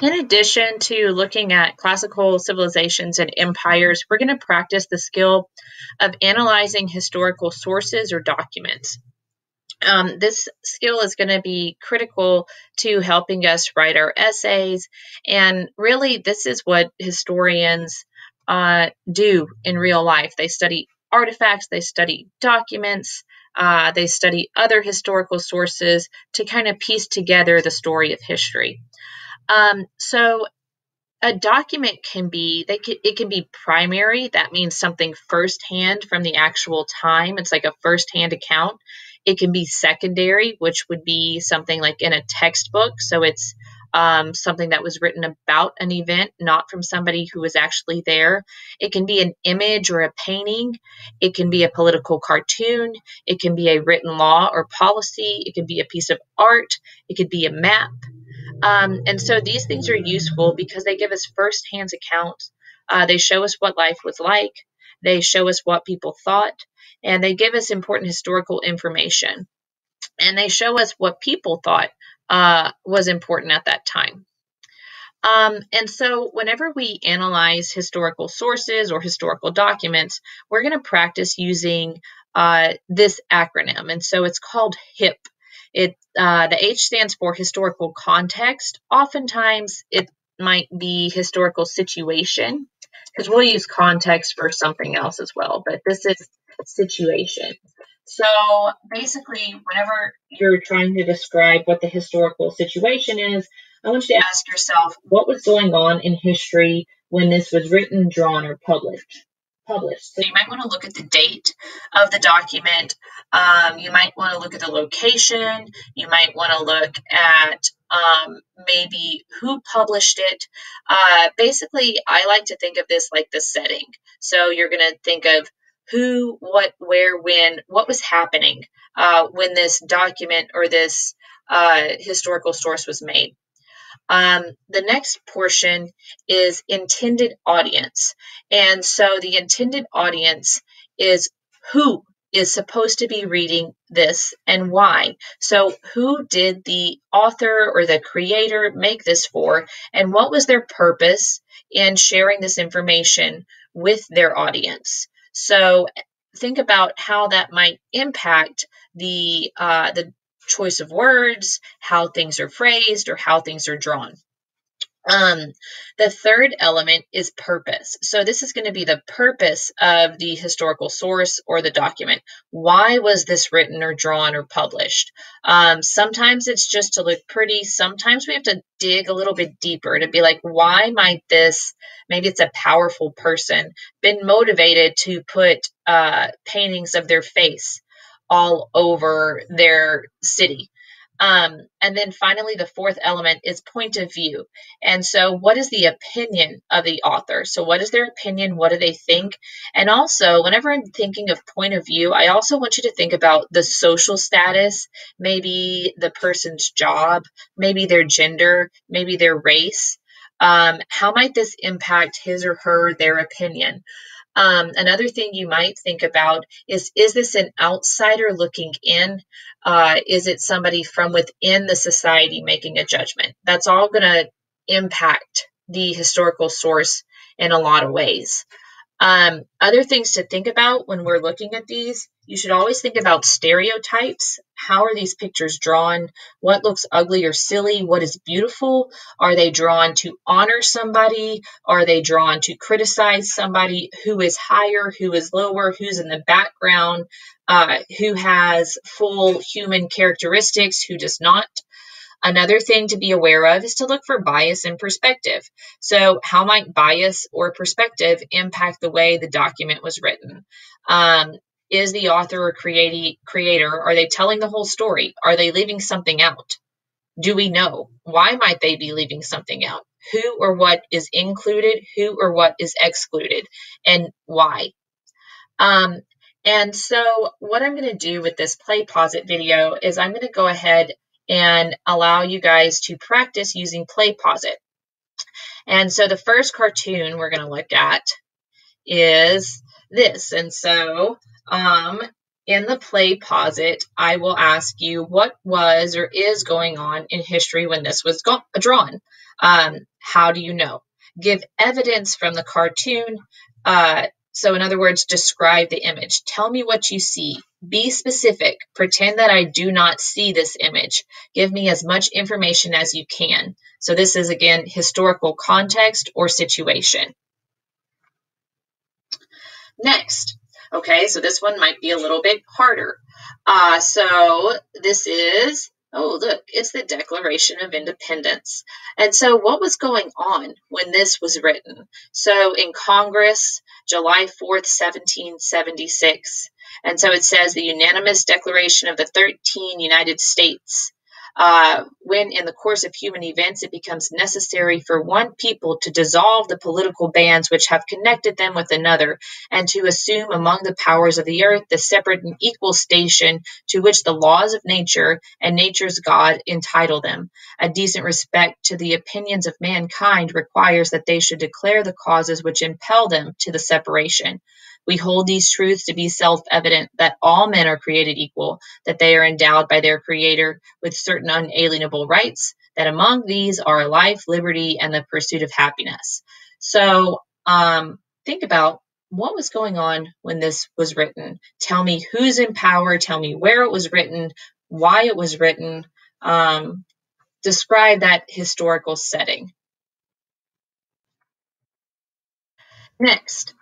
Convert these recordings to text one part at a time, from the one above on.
In addition to looking at classical civilizations and empires, we're going to practice the skill of analyzing historical sources or documents. This skill is going to be critical to helping us write our essays, and really, this is what historians do in real life. They study artifacts, they study documents, they study other historical sources to kind of piece together the story of history. So a document can be it can be primary. That means something firsthand from the actual time. It's like a firsthand account. It can be secondary, which would be something like in a textbook. So it's something that was written about an event, not from somebody who was actually there. It can be an image or a painting. It can be a political cartoon. It can be a written law or policy. It can be a piece of art. It could be a map. And so these things are useful because they give us firsthand accounts. They show us what life was like. They show us what people thought, and they give us important historical information. And they show us what people thought was important at that time. And so whenever we analyze historical sources or historical documents, we're going to practice using this acronym. And so it's called HIPP. The H stands for historical context. Oftentimes it might be historical situation, because we'll use context for something else as well, but this is situation. So basically, whenever you're trying to describe what the historical situation is, I want you to ask yourself, what was going on in history when this was written, drawn, or published? So you might want to look at the date of the document. You might want to look at the location. You might want to look at maybe who published it. Basically, I like to think of this like the setting. So you're going to think of who, what, where, when, what was happening when this document or this historical source was made. The next portion is intended audience. And so the intended audience is who is supposed to be reading this and why. So who did the author or the creator make this for, and what was their purpose in sharing this information with their audience? So think about how that might impact the choice of words, how things are phrased, or how things are drawn. The third element is purpose. So this is going to be the purpose of the historical source or the document. Why was this written or drawn or published? Sometimes it's just to look pretty. Sometimes we have to dig a little bit deeper to be like, why might this, maybe it's a powerful person, been motivated to put paintings of their face all over their city? And then finally, the fourth element is point of view. And so what is the opinion of the author? So what is their opinion? What do they think? And also, whenever I'm thinking of point of view, I also want you to think about the social status, maybe the person's job, maybe their gender, maybe their race. How might this impact his or her, their opinion? Another thing you might think about is this an outsider looking in? Is it somebody from within the society making a judgment? That's all going to impact the historical source in a lot of ways. Other things to think about when we're looking at these, you should always think about stereotypes. How are these pictures drawn? What looks ugly or silly? What is beautiful? Are they drawn to honor somebody? Are they drawn to criticize somebody? Who is higher? Who is lower? Who's in the background? Who has full human characteristics? Who does not? Another thing to be aware of is to look for bias and perspective. So how might bias or perspective impact the way the document was written? Is the author or creator, are they telling the whole story? Are they leaving something out? Do we know? Why might they be leaving something out? Who or what is included? Who or what is excluded? And why? And so what I'm going to do with this play pause it video is I'm going to go ahead and allow you guys to practice using play pause it. And so the first cartoon we're going to look at is this. And so in the play posit, I will ask you what was or is going on in history when this was drawn. How do you know? Give evidence from the cartoon. So in other words, describe the image. Tell me what you see. Be specific. Pretend that I do not see this image. Give me as much information as you can. So this is, again, historical context or situation. Next. Okay, so this one might be a little bit harder. So this is, oh, look, it's the Declaration of Independence. And so what was going on when this was written? So in Congress, July 4th, 1776. And so it says the unanimous declaration of the 13 United States. When in the course of human events it becomes necessary for one people to dissolve the political bands which have connected them with another, and to assume among the powers of the earth the separate and equal station to which the laws of nature and nature's God entitle them. A decent respect to the opinions of mankind requires that they should declare the causes which impel them to the separation. We hold these truths to be self-evident, that all men are created equal, that they are endowed by their Creator with certain unalienable rights, that among these are life, liberty, and the pursuit of happiness. So think about what was going on when this was written. Tell me who's in power. Tell me where it was written, why it was written. Describe that historical setting. Next.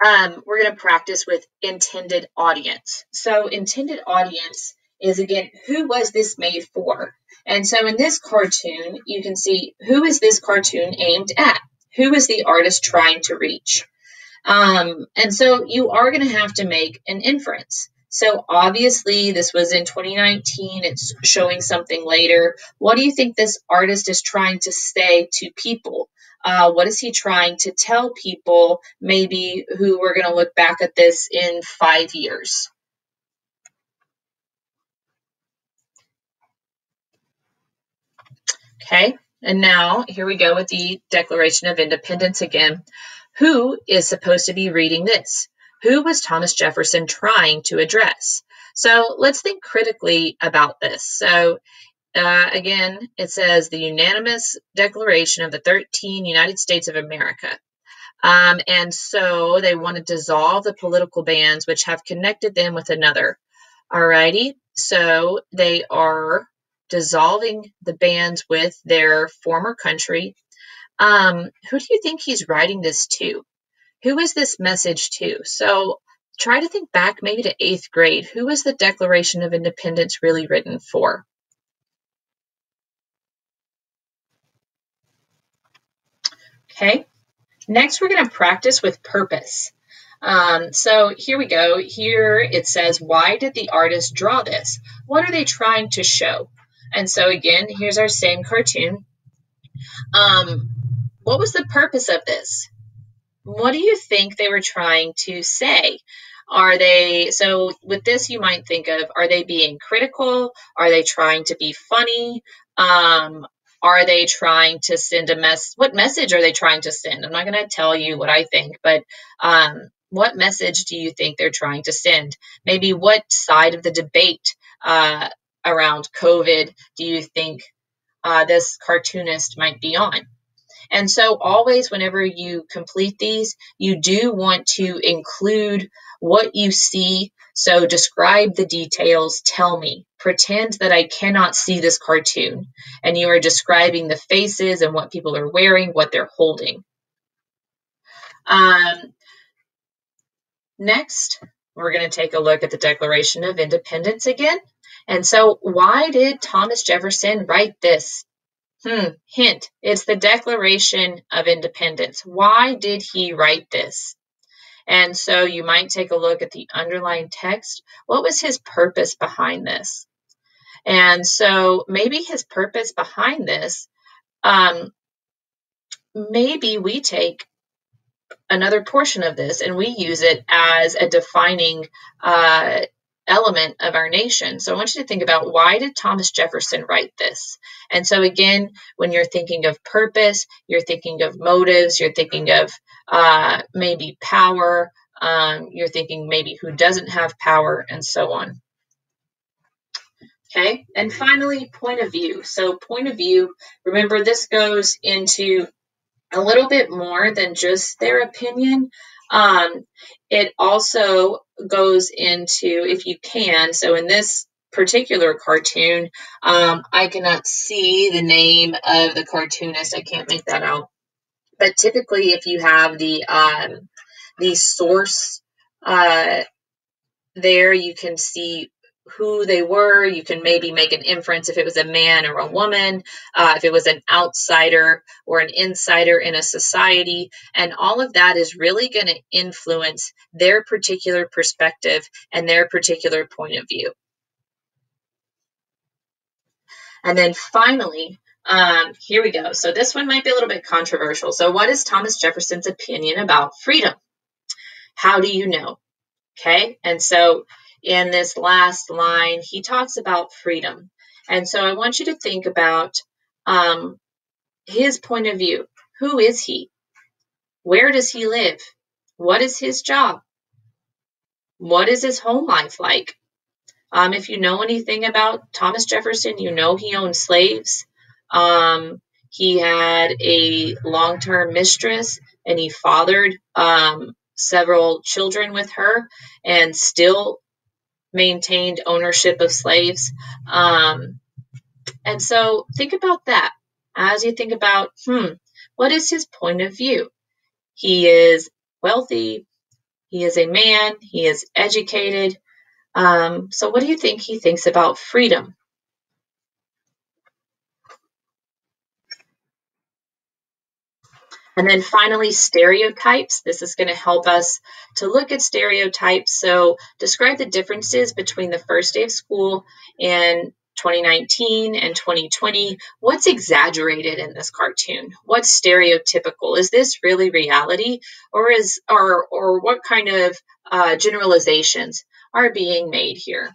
We're going to practice with intended audience. So intended audience is, again, who was this made for? And so in this cartoon, you can see, who is this cartoon aimed at? Who is the artist trying to reach? And so you are going to have to make an inference. So obviously this was in 2019. It's showing something later. What do you think this artist is trying to say to people? What is he trying to tell people, maybe who are going to look back at this in 5 years? Okay, and now here we go with the Declaration of Independence again. Who is supposed to be reading this? Who was Thomas Jefferson trying to address? So let's think critically about this. So again, it says the unanimous declaration of the 13 United States of America. And so they want to dissolve the political bands which have connected them with another. Alrighty, so they are dissolving the bands with their former country. Who do you think he's writing this to? Who is this message to? So try to think back maybe to 8th grade. Who was the Declaration of Independence really written for? Okay, next we're going to practice with purpose. So here we go. Here it says, why did the artist draw this? What are they trying to show? And so again, here's our same cartoon. What was the purpose of this? What do you think they were trying to say? So with this, you might think of, are they being critical? Are they trying to be funny? Are they trying to send a message? What message are they trying to send? I'm not going to tell you what I think, but what message do you think they're trying to send? Maybe what side of the debate around COVID do you think this cartoonist might be on? And so always whenever you complete these, you do want to include what you see. So describe the details, tell me, pretend that I cannot see this cartoon. And you are describing the faces and what people are wearing, what they're holding. Next, we're going to take a look at the Declaration of Independence again. And so why did Thomas Jefferson write this? Hint, it's the Declaration of Independence. Why did he write this? And so you might take a look at the underlined text. What was his purpose behind this? And so maybe his purpose behind this, maybe we take another portion of this and we use it as a defining element of our nation. So I want you to think about, why did Thomas Jefferson write this? And so again, when you're thinking of purpose, you're thinking of motives, you're thinking of maybe power, You're thinking maybe who doesn't have power, and so on. Okay, and finally, point of view. So point of view, remember this goes into a little bit more than just their opinion. It also goes into, if you can, so in this particular cartoon, I cannot see the name of the cartoonist. I can't make that out. But typically, if you have the source there, you can see who they were. You can maybe make an inference if it was a man or a woman, if it was an outsider or an insider in a society. And all of that is really going to influence their particular perspective and their particular point of view. And then finally, here we go. So this one might be a little bit controversial. So what is Thomas Jefferson's opinion about freedom? How do you know? Okay, and so in this last line, he talks about freedom. And so I want you to think about his point of view. Who is he? Where does he live? What is his job? What is his home life like? If you know anything about Thomas Jefferson, you know he owned slaves. He had a long-term mistress, and he fathered several children with her, and still maintained ownership of slaves. And so think about that as you think about, what is his point of view? He is wealthy. He is a man. He is educated. So what do you think he thinks about freedom? And then finally, stereotypes. This is going to help us to look at stereotypes. So describe the differences between the first day of school in 2019 and 2020. What's exaggerated in this cartoon? What's stereotypical? Is this really reality, or what kind of generalizations are being made here?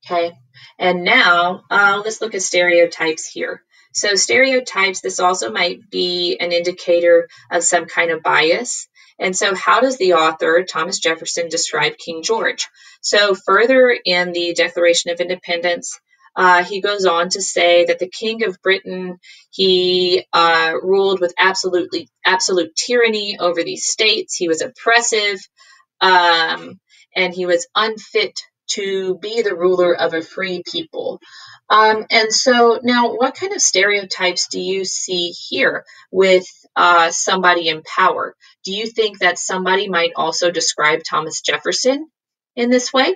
Okay, and now let's look at stereotypes here. So stereotypes, this also might be an indicator of some kind of bias. And so how does the author, Thomas Jefferson, describe King George? So further in the Declaration of Independence, he goes on to say that the King of Britain, he ruled with absolute tyranny over these states. He was oppressive, and he was unfit to be the ruler of a free people. And so now, what kind of stereotypes do you see here with somebody in power? Do you think that somebody might also describe Thomas Jefferson in this way?